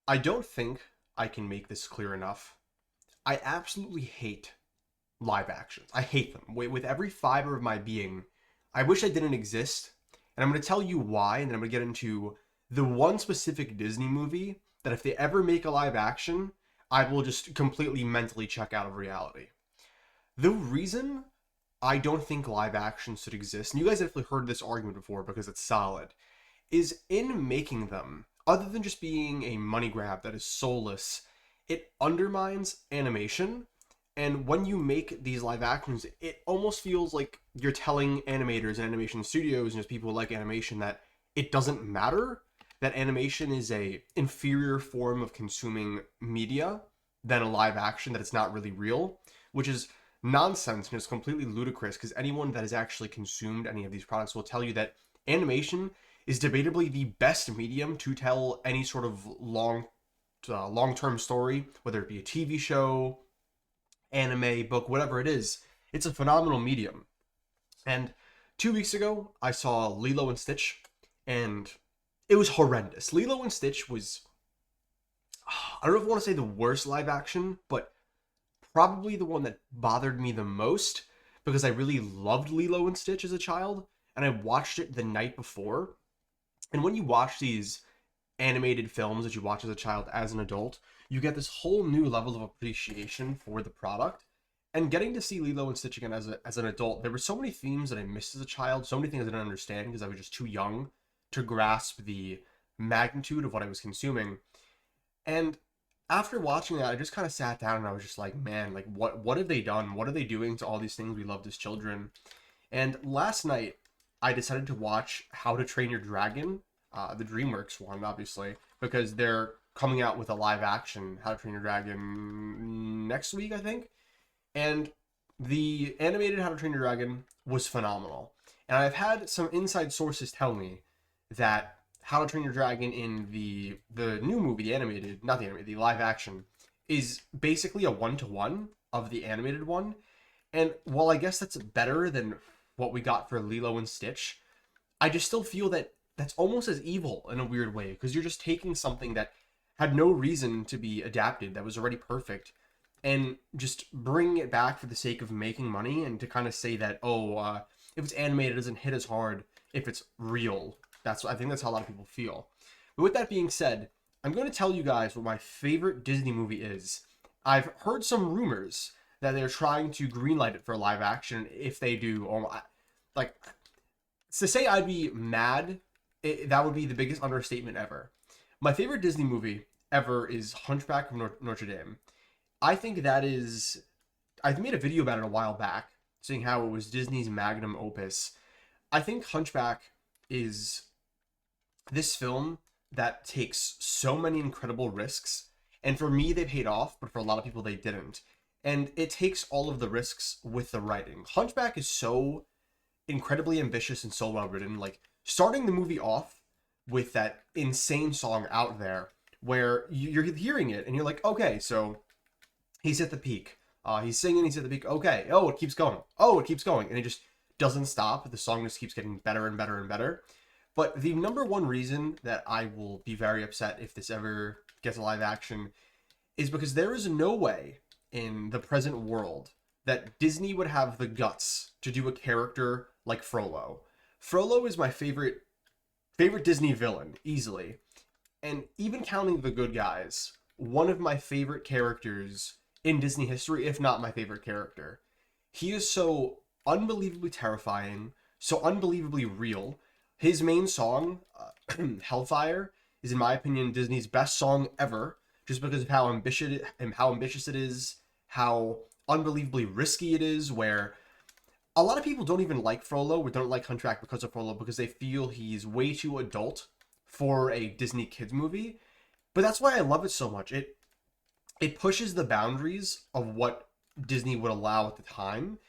I don't think I can make this clear enough. I absolutely hate live actions. I hate them. With every fiber of my being, I wish I didn't exist. And I'm going to tell you why, and then I'm going to get into the one specific Disney movie that if they ever make a live action, I will just completely mentally check out of reality. The reason I don't think live action should exist, and you guys have definitely heard this argument before because it's solid, is in making them, other than just being a money grab that is soulless, it undermines animation. And when you make these live actions, it almost feels like you're telling animators and animation studios and just people who like animation that it doesn't matter, that animation is a inferior form of consuming media than a live action, that it's not really real, which is nonsense and it's completely ludicrous because anyone that has actually consumed any of these products will tell you that animation is debatably the best medium to tell any sort of long-term story, whether it be a TV show, anime, book, whatever it is. It's a phenomenal medium. And 2 weeks ago, I saw Lilo and Stitch, and it was horrendous. Lilo and Stitch was, I don't know if I want to say the worst live action, but probably the one that bothered me the most because I really loved Lilo and Stitch as a child, and I watched it the night before. And when you watch these animated films that you watch as a child as an adult, you get this whole new level of appreciation for the product. And getting to see Lilo and Stitch again as an adult, there were so many themes that I missed as a child, so many things I didn't understand because I was just too young to grasp the magnitude of what I was consuming. And after watching that, I just kind of sat down and I was just like, man, like what have they done? What are they doing to all these things we loved as children? And last night, I decided to watch How to Train Your Dragon, the DreamWorks one, obviously, because they're coming out with a live action How to Train Your Dragon next week, I think. And the animated How to Train Your Dragon was phenomenal. And I've had some inside sources tell me that How to Train Your Dragon in the new movie, the animated, not the animated, the live action, is basically a one-to-one of the animated one. And while I guess that's better than what we got for Lilo and Stitch, I just still feel that that's almost as evil in a weird way because you're just taking something that had no reason to be adapted, that was already perfect, and just bringing it back for the sake of making money and to kind of say that, oh, if it's animated, it doesn't hit as hard if it's real. I think that's how a lot of people feel. But with that being said, I'm going to tell you guys what my favorite Disney movie is. I've heard some rumors that they're trying to greenlight it for live action. If they do, like, to say I'd be mad, that would be the biggest understatement ever. My favorite Disney movie ever is Hunchback of Notre Dame. I think that is. I made a video about it a while back, saying how it was Disney's magnum opus. I think Hunchback is this film that takes so many incredible risks, and for me they paid off, but for a lot of people they didn't. And it takes all of the risks with the writing. Hunchback is so incredibly ambitious and so well written. Like starting the movie off with that insane song Out There, where you're hearing it and you're like, okay, so he's at the peak. He's singing, he's at the peak. Okay, oh, it keeps going. Oh, it keeps going. And it just doesn't stop. The song just keeps getting better and better and better. But the number one reason that I will be very upset if this ever gets a live action is because there is no way in the present world that Disney would have the guts to do a character like Frollo. Frollo is my favorite Disney villain, easily. And even counting the good guys, one of my favorite characters in Disney history, if not my favorite character. He is so unbelievably terrifying, so unbelievably real. His main song, Hellfire, is in my opinion Disney's best song ever, just because of how ambitious it is, how unbelievably risky it is. Where a lot of people don't even like Frollo or don't like Hunchback because of Frollo because they feel he's way too adult for a Disney kids movie. But that's why I love it so much. It pushes the boundaries of what Disney would allow at the time.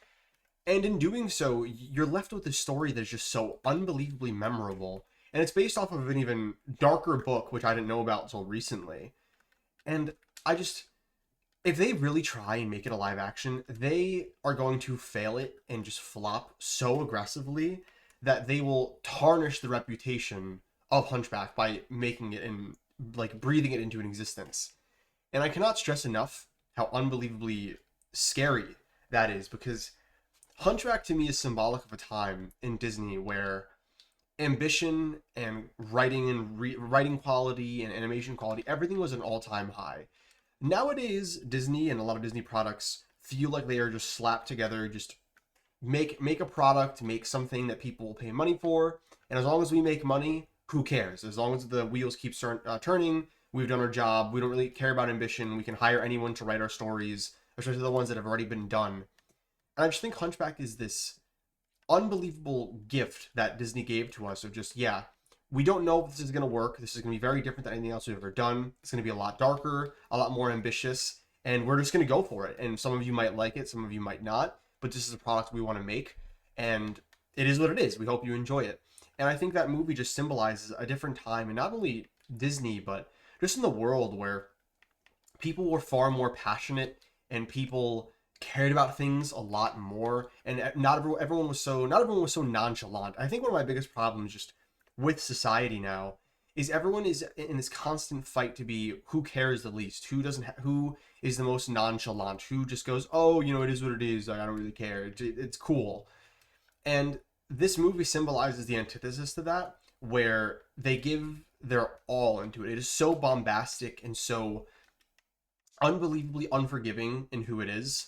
And in doing so, you're left with a story that's just so unbelievably memorable. And it's based off of an even darker book, which I didn't know about until recently. And I just, if they really try and make it a live action, they are going to fail it and just flop so aggressively that they will tarnish the reputation of Hunchback by making it in like breathing it into an existence. And I cannot stress enough how unbelievably scary that is, because Hunchback to me is symbolic of a time in Disney where ambition and writing and writing quality and animation quality, everything was an all-time high. Nowadays, Disney and a lot of Disney products feel like they are just slapped together, just make a product, make something that people will pay money for, and as long as we make money, who cares? As long as the wheels keep turning, we've done our job. We don't really care about ambition. We can hire anyone to write our stories, especially the ones that have already been done. And I just think Hunchback is this unbelievable gift that Disney gave to us of just, yeah, we don't know if this is going to work. This is going to be very different than anything else we've ever done. It's going to be a lot darker, a lot more ambitious, and we're just going to go for it. And some of you might like it, some of you might not, but this is a product we want to make, and it is what it is. We hope you enjoy it. And I think that movie just symbolizes a different time, and not only Disney, but just in the world where people were far more passionate and people cared about things a lot more, and everyone was so nonchalant. I think one of my biggest problems just with society now is everyone is in this constant fight to be who cares the least, who is the most nonchalant, who just goes, oh, it is what it is, like, I don't really care, it's cool. And this movie symbolizes the antithesis to that, where they give their all into it. It is so bombastic and so unbelievably unforgiving in who it is.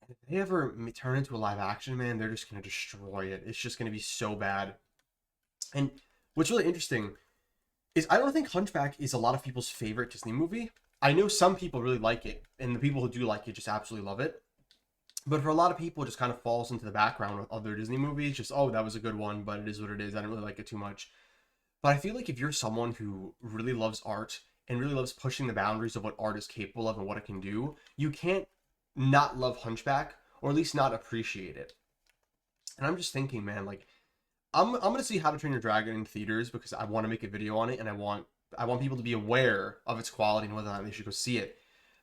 And if they ever turn into a live action, man, they're just going to destroy it. It's just going to be so bad. And what's really interesting is I don't think Hunchback is a lot of people's favorite Disney movie. I know some people really like it, and the people who do like it just absolutely love it. But for a lot of people, it just kind of falls into the background with other Disney movies. Just, oh, that was a good one, but it is what it is. I didn't really like it too much. But I feel like if you're someone who really loves art and really loves pushing the boundaries of what art is capable of and what it can do, you can't not love Hunchback, or at least not appreciate it. And I'm just thinking, man, like, I'm gonna see How to Train Your Dragon in theaters because I want to make a video on it, and I want people to be aware of its quality and whether or not they should go see it.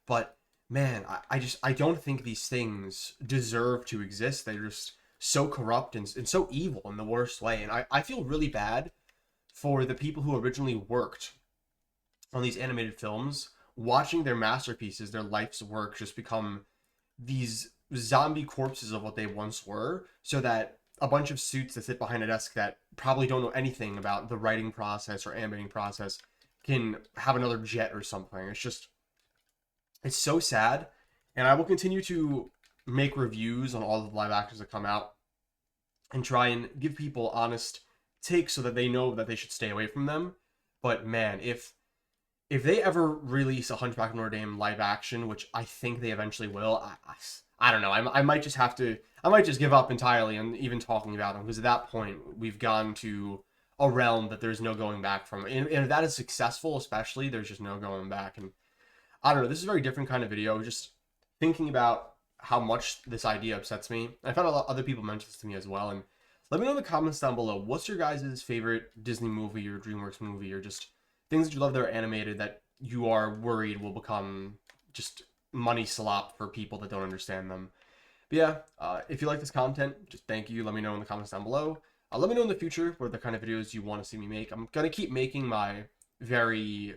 But man, I don't think these things deserve to exist. They're just so corrupt and so evil in the worst way. And I feel really bad for the people who originally worked on these animated films, watching their masterpieces, their life's work, just become these zombie corpses of what they once were, so that a bunch of suits that sit behind a desk that probably don't know anything about the writing process or animating process can have another jet or something. It's so sad. And I will continue to make reviews on all the live actions that come out and try and give people honest takes so that they know that they should stay away from them. But man, if they ever release a Hunchback of Notre Dame live action, which I think they eventually will, I don't know. I might just have to. I might just give up entirely on even talking about them, because at that point we've gone to a realm that there's no going back from. And if that is successful, especially, there's just no going back. And I don't know. This is a very different kind of video. Just thinking about how much this idea upsets me. I found a lot of other people mention this to me as well. And let me know in the comments down below, what's your guys' favorite Disney movie or DreamWorks movie, or just things that you love that are animated that you are worried will become just money slop for people that don't understand them. But yeah, if you like this content, just thank you. Let me know in the comments down below. Let me know in the future what the kind of videos you want to see me make. I'm going to keep making my very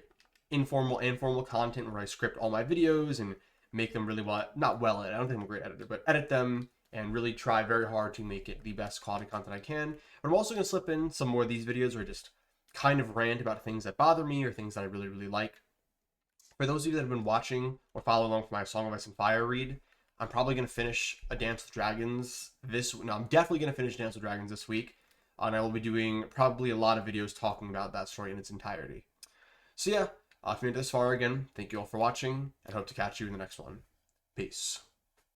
informal and formal content where I script all my videos and make them really well, not well edited. I don't think I'm a great editor, but edit them and really try very hard to make it the best quality content I can. But I'm also going to slip in some more of these videos where I just kind of rant about things that bother me or things that I really, really like. For those of you that have been watching or following along for my Song of Ice and Fire read, I'm probably going to finish A Dance with Dragons I'm definitely going to finish Dance with Dragons this week. And I will be doing probably a lot of videos talking about that story in its entirety. So yeah, if you made it this far, again, thank you all for watching, and hope to catch you in the next one. Peace.